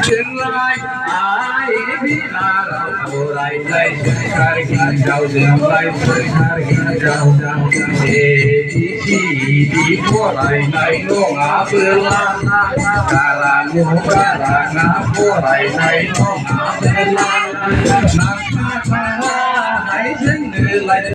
tương lai ai biết là đâu lại đây khai khi giàu dương lại tới khai khi giàu để đi mua lại này nó ngã bơ la cả là ngã mua lại này nó ngã bơ la hãy xin người lại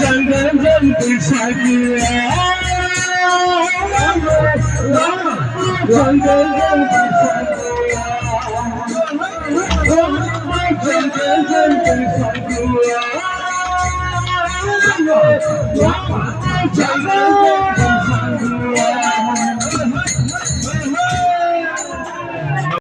chẳng đến dân từ sai kia chẳng đến dân từ sai kia chẳng đến dân từ sai kia chẳng đến dân